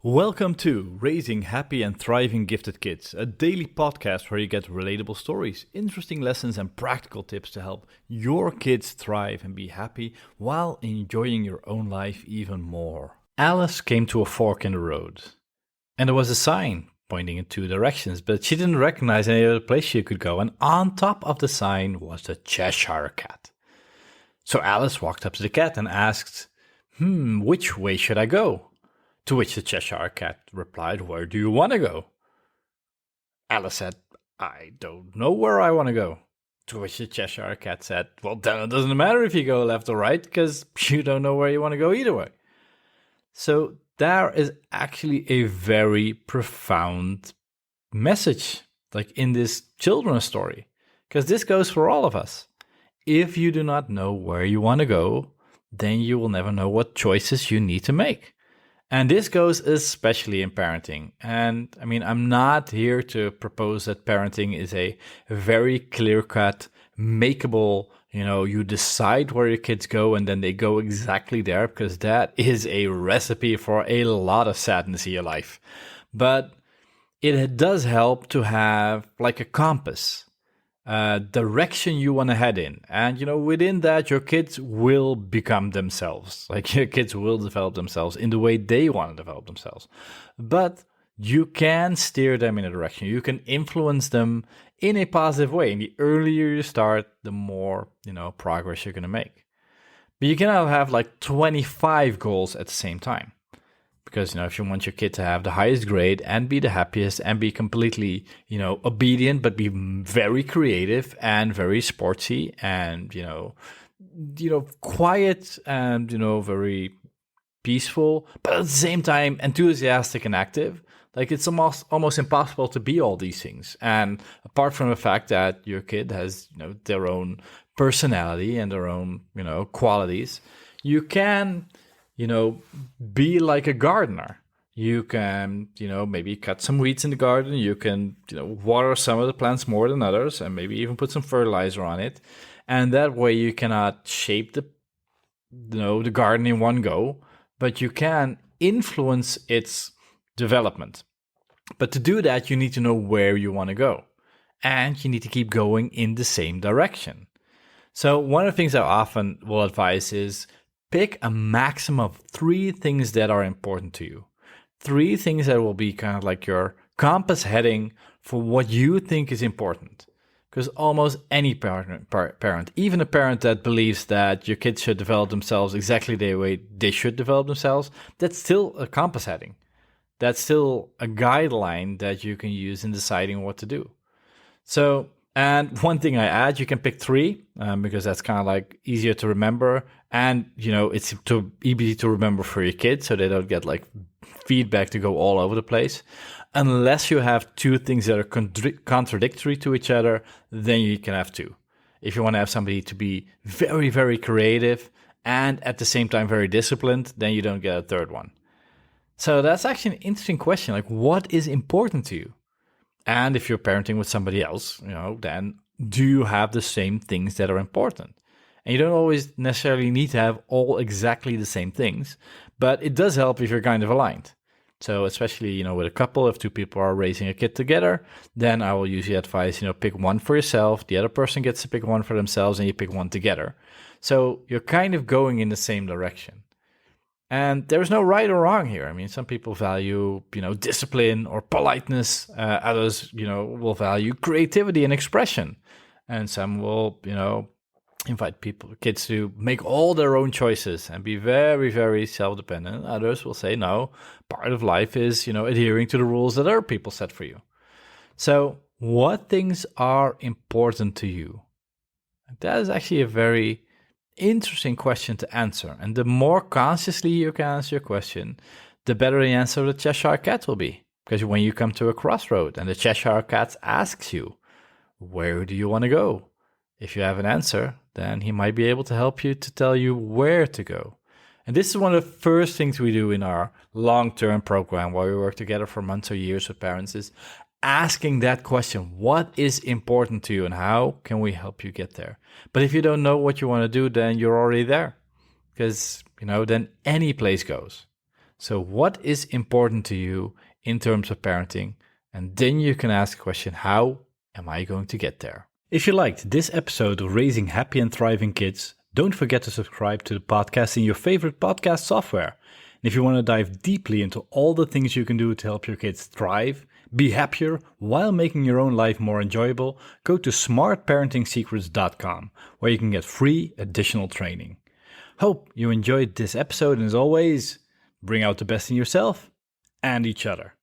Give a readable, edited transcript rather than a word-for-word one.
Welcome to Raising Happy and Thriving Gifted Kids, a daily podcast where you get relatable stories, interesting lessons, and practical tips to help your kids thrive and be happy while enjoying your own life even more. Alice came to a fork in the road, and there was a sign pointing in two directions, but she didn't recognize any other place she could go, and on top of the sign was the Cheshire Cat. So Alice walked up to the cat and asked, which way should I go? To which the Cheshire Cat replied, "Where do you want to go?" Alice said, "I don't know where I want to go." To which the Cheshire Cat said, "Well, then it doesn't matter if you go left or right, because you don't know where you want to go either way." So there is actually a very profound message, like in this children's story, because this goes for all of us. If you do not know where you want to go, then you will never know what choices you need to make. And this goes especially in parenting. And I mean, I'm not here to propose that parenting is a very clear-cut, makeable, you decide where your kids go and then they go exactly there, because that is a recipe for a lot of sadness in your life. But it does help to have like a compass. Direction you want to head in. And, within that, your kids will become themselves. Like your kids will develop themselves in the way they want to develop themselves. But you can steer them in a direction. You can influence them in a positive way. And the earlier you start, the more, progress you're going to make. But you cannot have like 25 goals at the same time. Because, if you want your kid to have the highest grade and be the happiest and be completely, obedient, but be very creative and very sportsy and, quiet and, very peaceful, but at the same time enthusiastic and active, like it's almost impossible to be all these things. And apart from the fact that your kid has, their own personality and their own, qualities, you can be like a gardener. You can, maybe cut some weeds in the garden. You can, water some of the plants more than others and maybe even put some fertilizer on it. And that way you cannot shape the garden in one go, but you can influence its development. But to do that, you need to know where you want to go. And you need to keep going in the same direction. So one of the things I often will advise is pick a maximum of 3 things that are important to you. 3 things that will be kind of like your compass heading for what you think is important. Because almost any parent, even a parent that believes that your kids should develop themselves exactly the way they should develop themselves, that's still a compass heading. That's still a guideline that you can use in deciding what to do. So, and one thing I add, you can pick 3 because that's kind of like easier to remember. And, it's easy to remember for your kids so they don't get like feedback to go all over the place. Unless you have 2 things that are contradictory to each other, then you can have 2. If you want to have somebody to be very, very creative and at the same time very disciplined, then you don't get a 3rd one. So that's actually an interesting question. Like, what is important to you? And if you're parenting with somebody else, then do you have the same things that are important? And you don't always necessarily need to have all exactly the same things, but it does help if you're kind of aligned. So especially, with a couple, if 2 people are raising a kid together, then I will usually advise, pick one for yourself, the other person gets to pick one for themselves, and you pick one together. So you're kind of going in the same direction. And there's no right or wrong here. I mean, some people value, discipline or politeness. Others, will value creativity and expression. And some will, invite kids to make all their own choices and be very, very self-dependent. Others will say, no, part of life is, adhering to the rules that other people set for you. So what things are important to you? That is actually a very interesting question to answer. And the more consciously you can answer your question, the better the answer the Cheshire Cat will be. Because when you come to a crossroad and the Cheshire Cat asks you, where do you want to go? If you have an answer, then he might be able to help you to tell you where to go. And this is one of the first things we do in our long-term program, where we work together for months or years with parents, is asking that question, what is important to you and how can we help you get there? But if you don't know what you want to do, then you're already there, because, then any place goes. So, what is important to you in terms of parenting? And then you can ask the question, how am I going to get there? If you liked this episode of Raising Happy and Thriving Kids, don't forget to subscribe to the podcast in your favorite podcast software. And if you want to dive deeply into all the things you can do to help your kids thrive, be happier while making your own life more enjoyable, go to smartparentingsecrets.com, where you can get free additional training. Hope you enjoyed this episode, and as always, bring out the best in yourself and each other.